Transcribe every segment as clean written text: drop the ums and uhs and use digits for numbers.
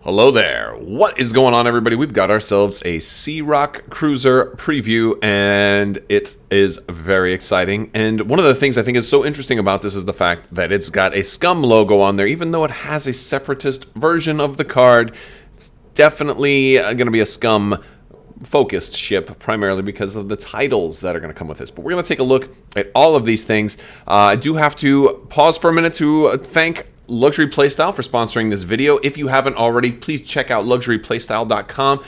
Hello there. What is going on, everybody? We've got ourselves a C-ROC cruiser preview, and it is very exciting. And one of the things I think is so interesting about this is the fact that it's got a Scum logo on there, even though it has a Separatist version of the card. It's definitely going to be a Scum focused ship, primarily because of the titles that are going to come with this. But we're going to take a look at all of these things. I do have to pause for a minute to thank Luxury Playstyle for sponsoring this video. If you haven't already, please check out luxuryplaystyle.com.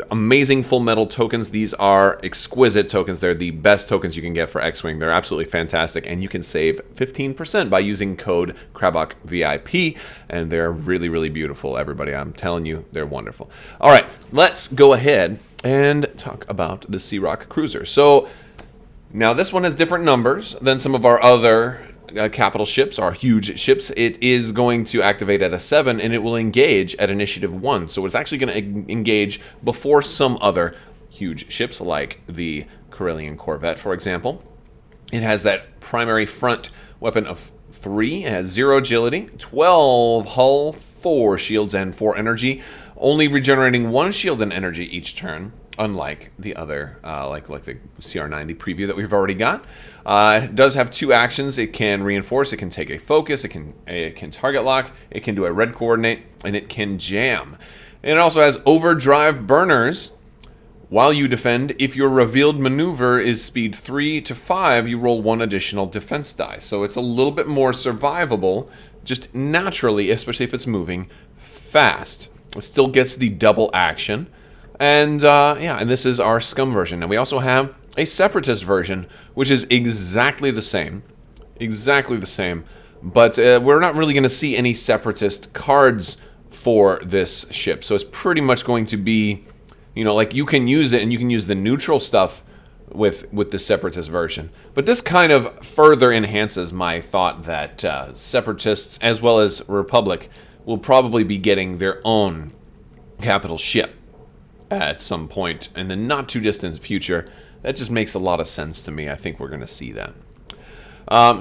Amazing full metal tokens. These are exquisite tokens. They're the best tokens you can get for X-Wing. They're absolutely fantastic, and you can save 15% by using code Crabbok VIP, and they're really, really beautiful, everybody. I'm telling you, they're wonderful. All right, let's go ahead and talk about the C-ROC cruiser. So now this one has different numbers than some of our other capital ships, our huge ships. It is going to activate at a 7, and it will engage at initiative 1. So it's actually going to engage before some other huge ships, like the Corellian Corvette, for example. It has that primary front weapon of 3. It has 0 agility, 12 hull, 4 shields, and 4 energy, only regenerating 1 shield and energy each turn, unlike the other, like the CR90 preview that we've already got. It does have 2 actions. It can reinforce, it can take a focus, it can target lock, it can do a red coordinate, and it can jam. And it also has overdrive burners. While you defend, if your revealed maneuver is speed 3 to 5, you roll 1 additional defense die. So it's a little bit more survivable, just naturally, especially if it's moving fast. It still gets the double action. And yeah, and this is our Scum version. And we also have a Separatist version, which is exactly the same. But we're not really going to see any Separatist cards for this ship. So it's pretty much going to be, you know, like you can use it and you can use the neutral stuff with the Separatist version. But this kind of further enhances my thought that Separatists, as well as Republic, will probably be getting their own capital ship at some point in the not too distant future. That just makes a lot of sense to me. I think we're going to see that.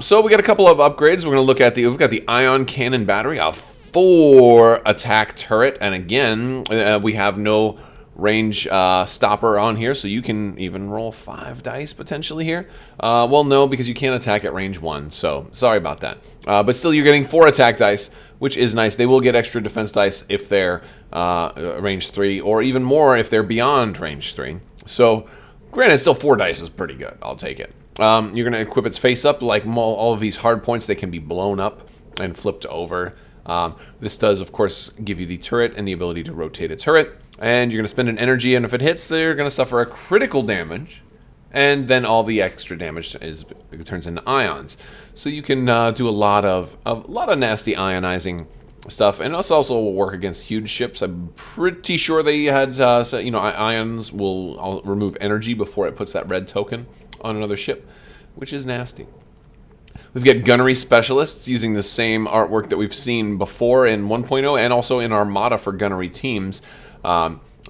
So we got a couple of upgrades. We're going to look at we've got the ion cannon battery, a 4 attack turret, and again we have no range stopper on here, so you can even roll 5 dice potentially here. Well, no, because you can't attack at range 1, so sorry about that. But still, you're getting 4 attack dice, which is nice. They will get extra defense dice if they're range 3, or even more if they're beyond range 3. So, granted, still 4 dice is pretty good. I'll take it. You're going to equip its face up. Like all of these hard points, they can be blown up and flipped over. This does, of course, give you the turret and the ability to rotate a turret. And you're going to spend an energy, and if it hits, they're going to suffer a critical damage. And then all the extra damage turns into ions. So you can do a lot of nasty ionizing stuff, and this also will work against huge ships. I'm pretty sure they had said, you know, ions will remove energy before it puts that red token on another ship, which is nasty. We've got gunnery specialists using the same artwork that we've seen before in 1.0 and also in Armada for gunnery teams.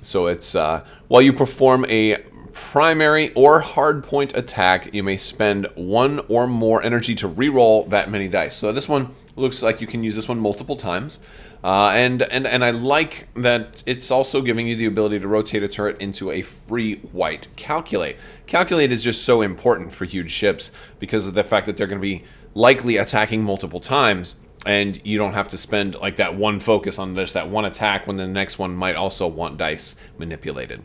So it's while you perform a primary or hard point attack, you may spend 1 or more energy to reroll that many dice. So this one looks like you can use this one multiple times. And I like that it's also giving you the ability to rotate a turret into a free white calculate. Calculate is just so important for huge ships because of the fact that they're going to be likely attacking multiple times, and you don't have to spend like that one focus on just that one attack when the next one might also want dice manipulated.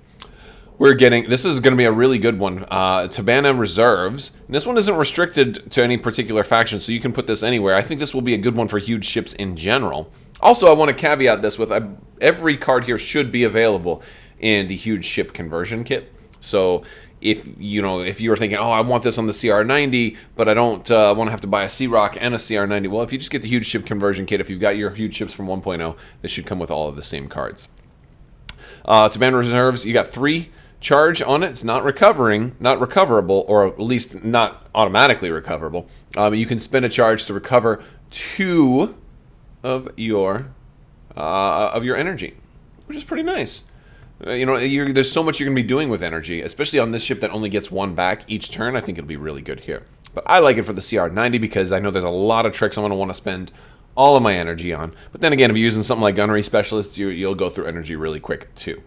This is going to be a really good one. Tabana Reserves. And this one isn't restricted to any particular faction, so you can put this anywhere. I think this will be a good one for huge ships in general. Also, I want to caveat this with every card here should be available in the huge ship conversion kit. So if you were thinking, oh, I want this on the CR90, but I don't want to have to buy a C-ROC and a CR90, well, if you just get the huge ship conversion kit, if you've got your huge ships from 1.0, this should come with all of the same cards. Tabana Reserves, you got 3 charge on it. It's not recoverable, or at least not automatically recoverable. You can spend a charge to recover 2 of your energy, which is pretty nice. There's so much you're going to be doing with energy, especially on this ship that only gets 1 back each turn. I think it'll be really good here. But I like it for the CR90 because I know there's a lot of tricks I'm going to want to spend all of my energy on. But then again, if you're using something like Gunnery Specialists, you'll go through energy really quick too.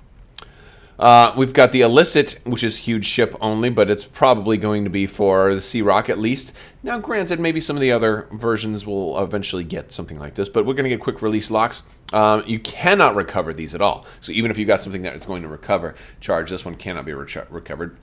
We've got the Illicit, which is huge ship only, but it's probably going to be for the C-ROC at least. Now, granted, maybe some of the other versions will eventually get something like this, but we're going to get quick release locks. You cannot recover these at all. So even if you got something that is going to recover charge, this one cannot be recovered.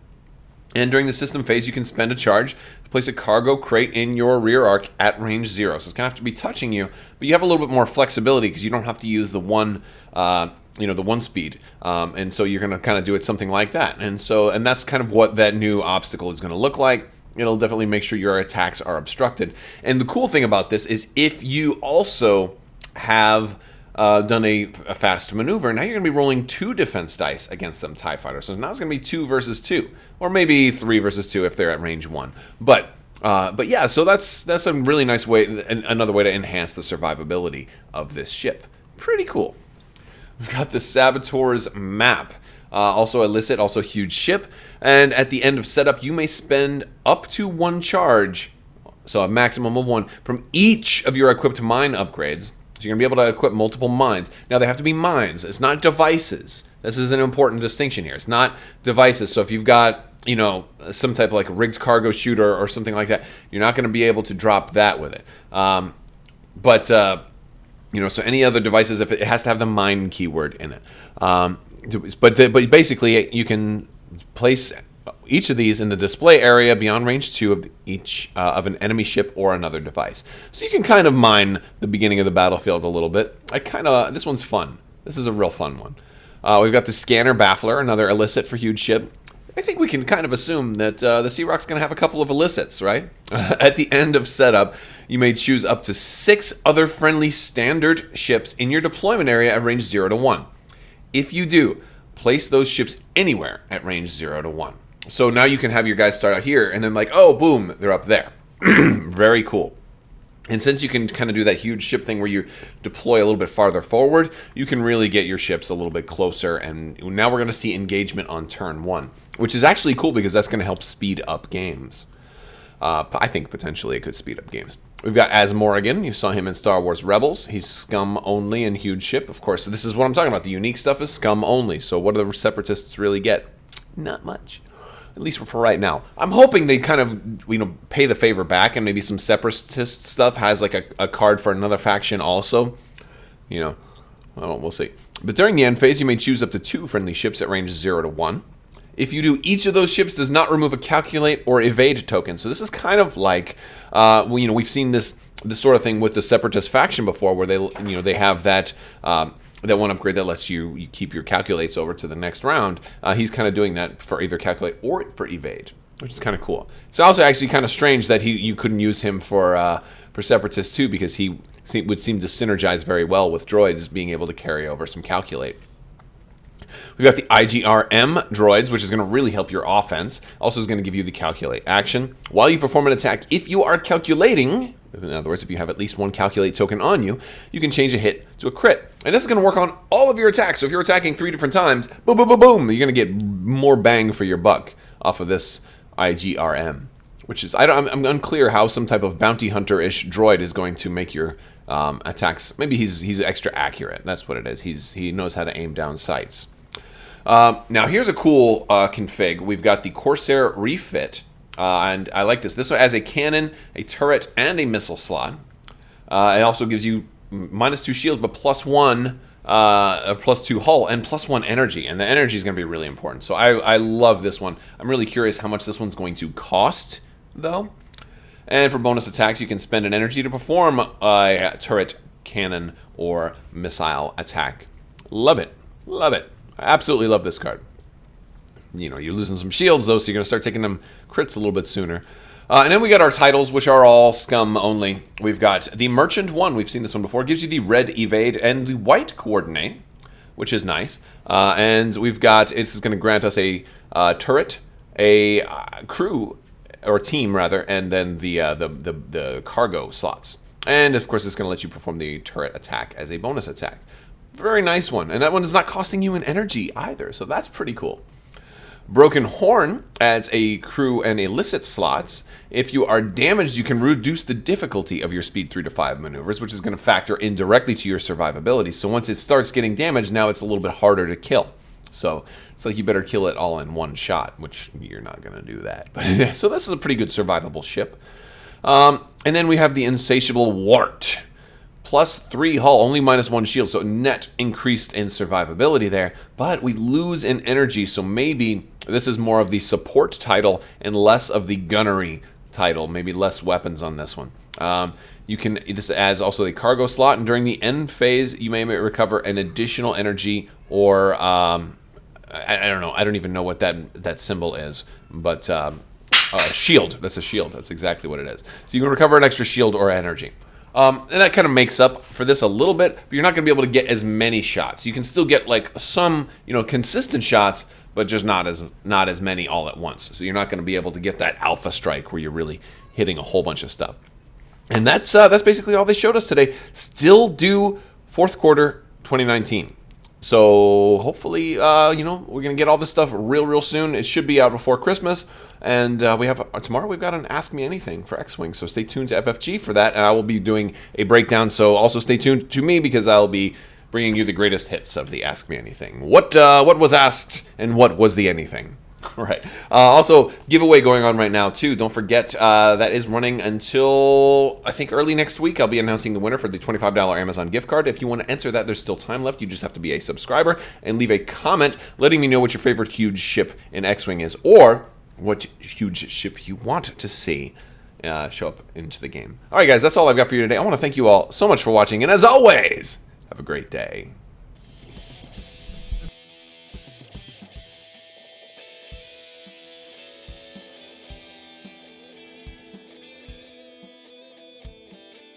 And during the system phase, you can spend a charge to place a cargo crate in your rear arc at range 0. So it's going to have to be touching you, but you have a little bit more flexibility because you don't have to use the one, the one speed. And so you're going to kind of do it something like that. And that's kind of what that new obstacle is going to look like. It'll definitely make sure your attacks are obstructed. And the cool thing about this is if you also have done a fast maneuver, now you're going to be rolling 2 defense dice against them TIE fighters. So now it's going to be 2 versus 2, or maybe 3 versus 2 if they're at range 1. But yeah, so that's a really nice way, another way to enhance the survivability of this ship. Pretty cool. We've got the Saboteurs map. Also illicit, also huge ship. And at the end of setup, you may spend up to 1 charge, so a maximum of 1, from each of your equipped mine upgrades. So you're going to be able to equip multiple mines. Now, they have to be mines. It's not devices. This is an important distinction here. It's not devices. So if you've got, some type of like rigged cargo shooter or something like that, you're not going to be able to drop that with it. So any other devices, if it has to have the mine keyword in it. But basically, you can place each of these in the display area beyond range 2 of each of an enemy ship or another device. So you can kind of mine the beginning of the battlefield a little bit. This one's fun. This is a real fun one. We've got the Scanner Baffler, another illicit for huge ship. I think we can kind of assume that the C-ROC's going to have a couple of illicits, right? At the end of setup, you may choose up to 6 other friendly standard ships in your deployment area at range 0 to 1. If you do, place those ships anywhere at range 0 to 1. So now you can have your guys start out here, and then oh, boom, they're up there. Very cool. And since you can kind of do that huge ship thing where you deploy a little bit farther forward, you can really get your ships a little bit closer. And now we're going to see engagement on turn 1, which is actually cool because that's going to help speed up games. I think potentially it could speed up games. We've got Azmorigan. You saw him in Star Wars Rebels. He's Scum only and huge ship. Of course, this is what I'm talking about. The unique stuff is Scum only. So what do the Separatists really get? Not much. At least for right now. I'm hoping they kind of, pay the favor back, and maybe some Separatist stuff has like a card for another faction also. We'll see. But during the end phase, you may choose up to 2 friendly ships at range 0 to 1. If you do, each of those ships does not remove a calculate or evade token. So this is kind of like, we've seen this sort of thing with the Separatist faction before, where they have that one upgrade that lets you keep your calculates over to the next round. He's kind of doing that for either calculate or for evade, which is kind of cool. It's also actually kind of strange that you couldn't use him for Separatists too, because he would seem to synergize very well with droids, being able to carry over some calculate. We've got the IGRM droids, which is going to really help your offense. Also is going to give you the calculate action. While you perform an attack, if you are calculating, in other words, if you have at least 1 calculate token on you, you can change a hit to a crit. And this is going to work on all of your attacks. So if you're attacking 3 different times, boom, boom, boom, boom, you're going to get more bang for your buck off of this IGRM. Which is, I'm unclear how some type of bounty hunter-ish droid is going to make your attacks. Maybe he's extra accurate. That's what it is. He knows how to aim down sights. Now here's a cool config. We've got the Corsair Refit, and I like this. This one has a cannon, a turret, and a missile slot. It also gives you -2 shield, but +1, +2 hull, and +1 energy. And the energy is going to be really important. So I love this one. I'm really curious how much this one's going to cost, though. And for bonus attacks, you can spend an energy to perform a turret, cannon, or missile attack. Love it. Love it. I absolutely love this card. You're losing some shields, though, so you're going to start taking them crits a little bit sooner. And then we got our titles, which are all Scum only. We've got the Merchant one. We've seen this one before. It gives you the red evade and the white coordinate, which is nice. And we've got, it's going to grant us a turret, a crew, or team, rather, and then the cargo slots. And, of course, it's going to let you perform the turret attack as a bonus attack. Very nice one. And that one is not costing you an energy either, so that's pretty cool. Broken Horn adds a crew and illicit slots. If you are damaged, you can reduce the difficulty of your speed 3 to 5 maneuvers, which is going to factor in directly to your survivability. So once it starts getting damaged, now it's a little bit harder to kill. So it's like you better kill it all in one shot, which you're not going to do that. But so this is a pretty good survivable ship. And then we have the Insatiable Wart. +3 hull, only -1 shield, so net increased in survivability there. But we lose in energy, so maybe this is more of the support title and less of the gunnery title. Maybe less weapons on this one. This adds also the cargo slot, and during the end phase, you may recover an additional energy or I don't know. I don't even know what that symbol is, but shield. That's a shield. That's exactly what it is. So you can recover an extra shield or energy. And that kind of makes up for this a little bit, but you're not going to be able to get as many shots. You can still get like some, consistent shots, but just not as many all at once. So you're not going to be able to get that alpha strike where you're really hitting a whole bunch of stuff. And that's basically all they showed us today. Still due fourth quarter 2019. So hopefully, we're going to get all this stuff real soon. It should be out before Christmas. And tomorrow we've got an Ask Me Anything for X-Wing. So stay tuned to FFG for that. And I will be doing a breakdown. So also stay tuned to me because I'll be bringing you the greatest hits of the Ask Me Anything. What was asked and what was the anything? All right. Also, giveaway going on right now, too. Don't forget, that is running until, I think, early next week. I'll be announcing the winner for the $25 Amazon gift card. If you want to enter that, there's still time left. You just have to be a subscriber and leave a comment letting me know what your favorite huge ship in X-Wing is or what huge ship you want to see show up into the game. All right, guys, that's all I've got for you today. I want to thank you all so much for watching, and as always, have a great day.